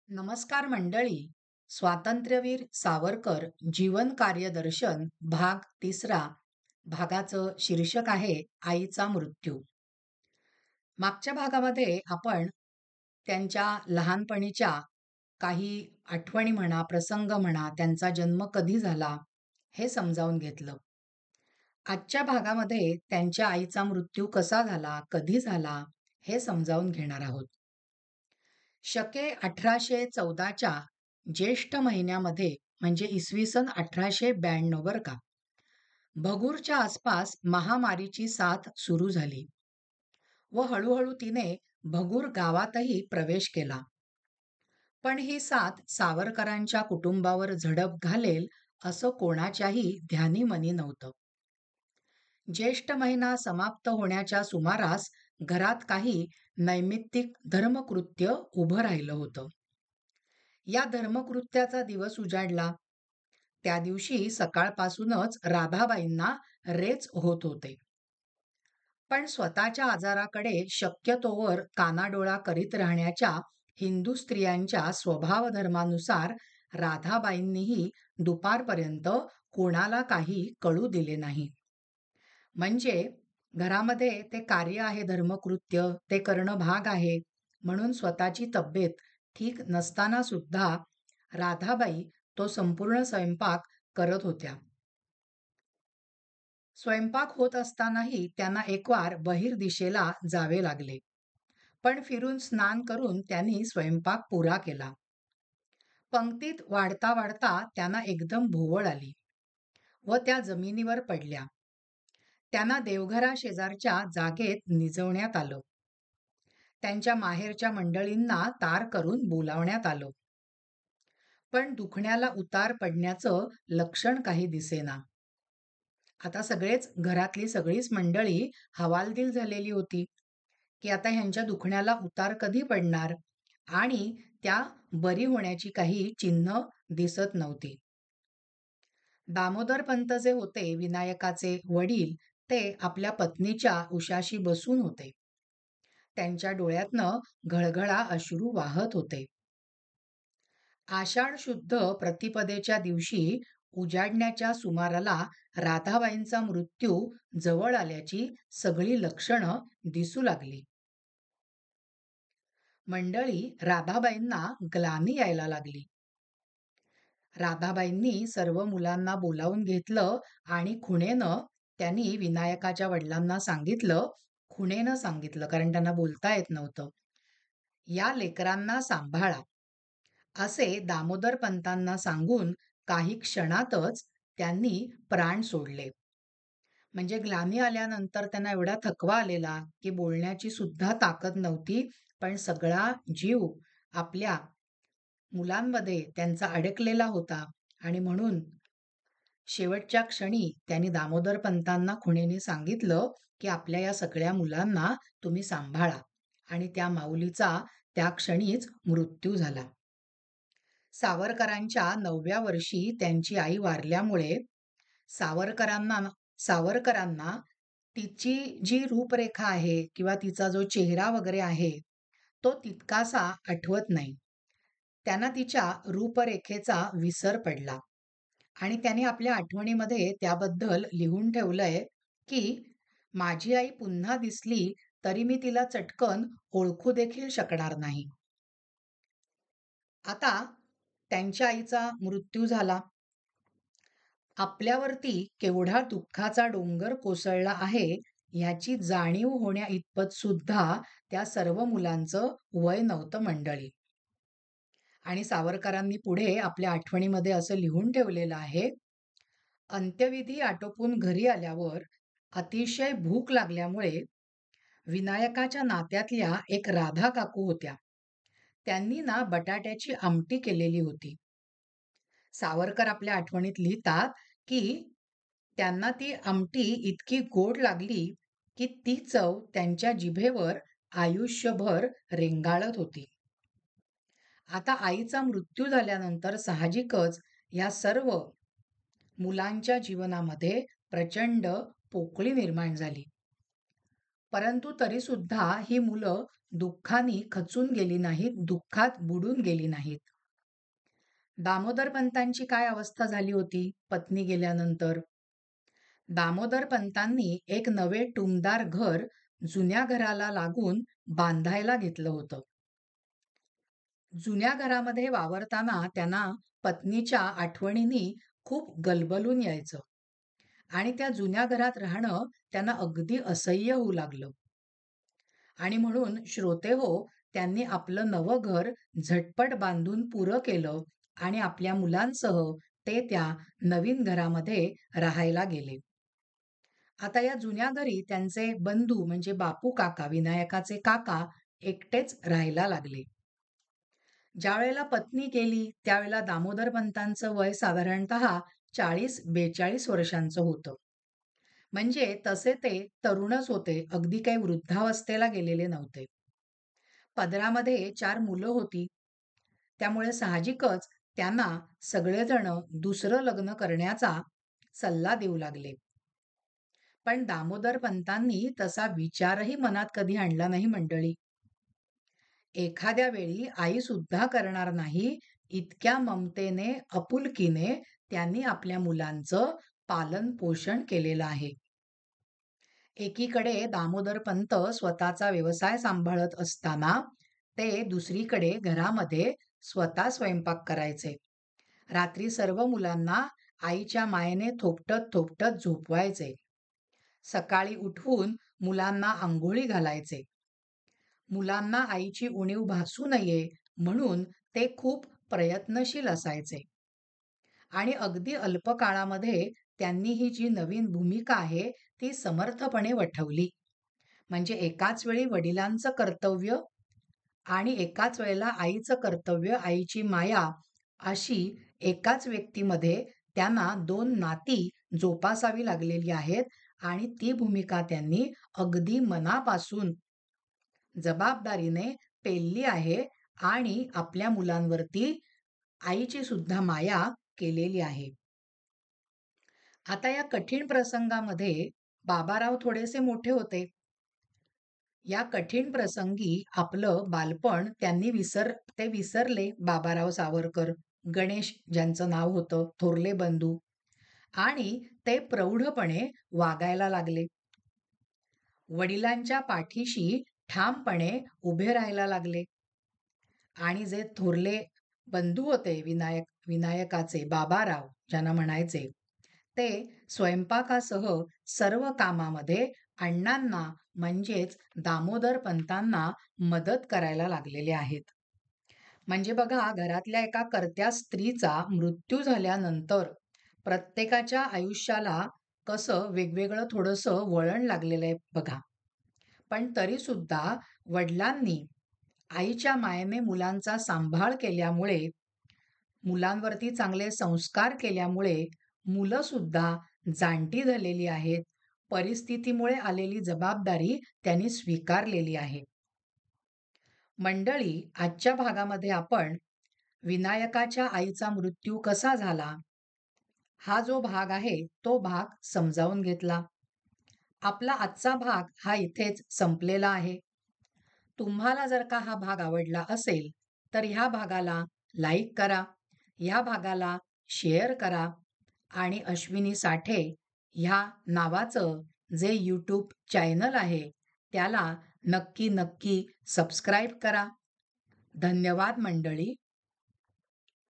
नमस्कार मंडळी. स्वातंत्र्यवीर सावरकर जीवन कार्यदर्शन भाग तिसरा भागाचं शीर्षक आहे आईचा मृत्यू. मागच्या भागामध्ये आपण त्यांच्या लहानपणीच्या काही आठवणी म्हणा, प्रसंग म्हणा, त्यांचा जन्म कधी झाला हे समजावून घेतलं. आजच्या भागामध्ये त्यांच्या आईचा मृत्यू कसा झाला, कधी झाला हे समजावून घेणार आहोत. शके 1814च्या ज्येष्ठ महिन्यामध्ये म्हणजे इसवी सन 1892 बर का, भगूरच्या आसपास महामारीची साथ सुरू झाली व हळूहळू तिने भगूर गावातही प्रवेश केला. पण ही साथ सावरकरांच्या कुटुंबावर झडप घालेल असं कोणाच्याही ध्यानीमनी नव्हतं. ज्येष्ठ महिना समाप्त होण्याच्या सुमारास घरात काही नैमित्तिक धर्मकृत्य उभं राहिलं होतं. या धर्मकृत्याचा दिवस उजाडला. त्या दिवशी सकाळपासूनच राधाबाईंना रेच होत होते. पण स्वतःच्या आजाराकडे शक्यतोवर कानाडोळा करीत राहण्याच्या हिंदू स्त्रियांच्या स्वभाव धर्मानुसार राधाबाईंनीही दुपारपर्यंत कोणाला काही कळू दिले नाही. म्हणजे घरामध्ये ते कार्य आहे, धर्मकृत्य ते करणं भाग आहे, म्हणून स्वतःची तब्येत ठीक नसताना सुद्धा राधाबाई तो संपूर्ण स्वयंपाक करत होत्या. स्वयंपाक होत असतानाही त्यांना एकवार बहिर्दिशेला जावे लागले. पण फिरून स्नान करून त्यांनी स्वयंपाक पुरा केला. पंक्तीत वाढता वाढता त्यांना एकदम भोवळ आली व त्या जमिनीवर पडल्या. त्यांना देवघरा शेजारच्या जागेत निजवण्यात आलं. त्यांच्या माहेरच्या मंडळींना तार करून बोलावण्यात आलं. पण दुखण्याला उतार पडण्याचं लक्षण काही दिसेना. आता सगळेच घरातली सगळीच मंडळी हवालदिल झालेली होती की आता ह्यांच्या दुखण्याला उतार कधी पडणार, आणि त्या बरी होण्याची काही चिन्ह दिसत नव्हती. दामोदर पंत जे होते विनायकाचे वडील, ते आपल्या पत्नीच्या उशाशी बसून होते. त्यांच्या डोळ्यातनं घळघळा अश्रू वाहत होते. आषाढ शुद्ध प्रतिपदेच्या दिवशी उजाडण्याच्या सुमाराला राधाबाईंचा मृत्यू जवळ आल्याची सगळी लक्षणं दिसू लागली. मंडळी, राधाबाईंना ग्लानी यायला लागली. राधाबाईंनी सर्व मुलांना बोलावून घेतलं आणि खुणेनं त्यांनी विनायकाच्या वडिलांना सांगितलं, खुणेनं सांगितलं कारण त्यांना बोलता येत नव्हतं, या लेकरांना सांभाळा असे दामोदर पंतांना सांगून काही क्षणातच त्यांनी प्राण सोडले. म्हणजे ग्लानी आल्यानंतर त्यांना एवढा थकवा आलेला की बोलण्याची सुद्धा ताकद नव्हती, पण सगळा जीव आपल्या मुलांमध्ये त्यांचा अडकलेला होता आणि म्हणून शेवटच्या क्षणी त्यांनी दामोदर पंतांना खुणेने सांगितलं की आपल्या या सगळ्या मुलांना तुम्ही सांभाळा, आणि त्या माऊलीचा त्या क्षणीच मृत्यू झाला. सावरकरांच्या 9व्या वर्षी त्यांची आई वारल्यामुळे सावरकरांना तिची जी रूपरेखा आहे किंवा तिचा जो चेहरा वगैरे आहे तो तितकासा आठवत नाही. त्यांना तिच्या रूपरेखेचा विसर पडला आणि त्यांनी आपल्या आठवणीमध्ये त्याबद्दल लिहून ठेवलंय की माझी आई पुन्हा दिसली तरी मी तिला चटकन ओळखू देखील शकणार नाही. आता त्यांच्या आईचा मृत्यू झाला. आपल्यावरती केवढा दुःखाचा डोंगर कोसळला आहे ह्याची जाणीव होण्या इतपत सुद्धा त्या सर्व मुलांचं वय नव्हतं मंडळी. आणि सावरकरांनी पुढे आपल्या आठवणीमध्ये असं लिहून ठेवलेलं आहे, अंत्यविधी आटोपून घरी आल्यावर अतिशय भूक लागल्यामुळे विनायकाच्या नात्यातल्या एक राधा काकू होत्या, त्यांनी ना बटाट्याची आमटी केलेली होती. सावरकर आपल्या आठवणीत लिहितात की त्यांना ती आमटी इतकी गोड लागली की ती चव त्यांच्या जिभेवर आयुष्यभर रेंगाळत होती. आता आईचा मृत्यू झाल्यानंतर साहजिकच या सर्व मुलांच्या जीवनामध्ये प्रचंड पोकळी निर्माण झाली. परंतु तरी सुद्धा ही मुलं दुःखाने खचून गेली नाहीत, दुःखात बुडून गेली नाहीत. दामोदर पंतांची काय अवस्था झाली होती पत्नी गेल्यानंतर? दामोदर पंतांनी एक नवे टुमदार घर जुन्या घराला लागून बांधायला घेतलं होतं. जुन्या घरामध्ये वावरताना त्यांना पत्नीच्या आठवणींनी खूप गलबलून यायचं आणि त्या जुन्या घरात राहणं त्यांना अगदी असह्य होऊ लागलं. आणि म्हणून श्रोते हो, त्यांनी आपलं नवं घर झटपट बांधून पुरं केलं आणि आपल्या मुलांसह ते त्या नवीन घरामध्ये राहायला गेले. आता या जुन्या घरी त्यांचे बंधू म्हणजे बापू काका, विनायकाचे काका एकटेच राहायला लागले. ज्यावेळेला पत्नी गेली त्यावेळेला दामोदर पंतांचं वय साधारणतः 40-42 वर्षांचं होतं. म्हणजे तसे ते तरुणच होते, अगदी काही वृद्धावस्थेला गेलेले नव्हते. पदरामध्ये 4 मुलं होती. त्यामुळे साहजिकच त्यांना सगळेजण दुसरं लग्न करण्याचा सल्ला देऊ लागले. पण दामोदर पंतांनी तसा विचारही मनात कधी आणला नाही मंडळी. एखाद्या वेळी आई सुद्धा करणार नाही, इतक्या ममतेने, आपुलकीने त्यांनी आपल्या मुलांचं पालन पोषण केलेलं आहे. एकीकडे दामोदर पंत स्वतःचा व्यवसाय सांभाळत असताना ते दुसरीकडे घरामध्ये स्वतः स्वयंपाक करायचे. रात्री सर्व मुलांना आईच्या मायेने थोपटत थोपटत झोपवायचे. सकाळी उठवून मुलांना अंघोळी घालायचे. मुलांना आईची उणीव भासू नये म्हणून ते खूप प्रयत्नशील असायचे. आणि अगदी अल्प काळामध्ये त्यांनी ही जी नवीन भूमिका आहे ती समर्थपणे वठवली. म्हणजे एकाच वेळी वडिलांचं कर्तव्य आणि एकाच वेळेला आईचं कर्तव्य, आईची माया अशी एकाच व्यक्तीमध्ये त्यांना 2 नाती जोपासावी लागलेली आहेत आणि ती भूमिका त्यांनी अगदी मनापासून जबाबदारीने पेलली आहे आणि आपल्या मुलांवरती आईची सुद्धा माया केलेली आहे. आता या कठीण प्रसंगामध्ये बाबाराव थोडेसे मोठे होते. या कठीण प्रसंगी आपलं बालपण ते विसरले बाबाराव सावरकर, गणेश ज्यांचं नाव होतं, थोरले बंधू आणि ते प्रौढपणे वागायला लागले. वडिलांच्या पाठीशी ठामपणे उभे राहायला लागले आणि जे थोरले बंधू होते विनायकाचे बाबाराव ज्यांना म्हणायचे, ते स्वयंपाकासह सर्व कामामध्ये अण्णांना म्हणजेच दामोदर पंतांना मदत करायला लागलेले आहेत. म्हणजे बघा, घरातल्या एका कर्त्या स्त्रीचा मृत्यू झाल्यानंतर प्रत्येकाच्या आयुष्याला कसं वेगवेगळं थोडंसं वळण लागलेलं आहे बघा. पण तरी सुद्धा वडिलांनी आईच्या मायेने मुलांचा सांभाळ केल्यामुळे, मुलांवरती चांगले संस्कार केल्यामुळे मुलं सुद्धा जाणती झालेली आहेत. परिस्थितीमुळे आलेली जबाबदारी त्यांनी स्वीकारलेली आहे. मंडळी, आजच्या भागामध्ये आपण विनायकाच्या आईचा मृत्यू कसा झाला, हा जो भाग आहे तो भाग समजावून घेतला. आपला आजचा भाग हा इथेच संपलेला आहे. तुम्हाला जर का हा भाग आवडला असेल तर ह्या भागाला लाईक करा, ह्या भागाला शेअर करा आणि अश्विनी साठे ह्या नावाचं जे यूट्यूब चॅनल आहे त्याला नक्की नक्की सबस्क्राईब करा. धन्यवाद मंडळी.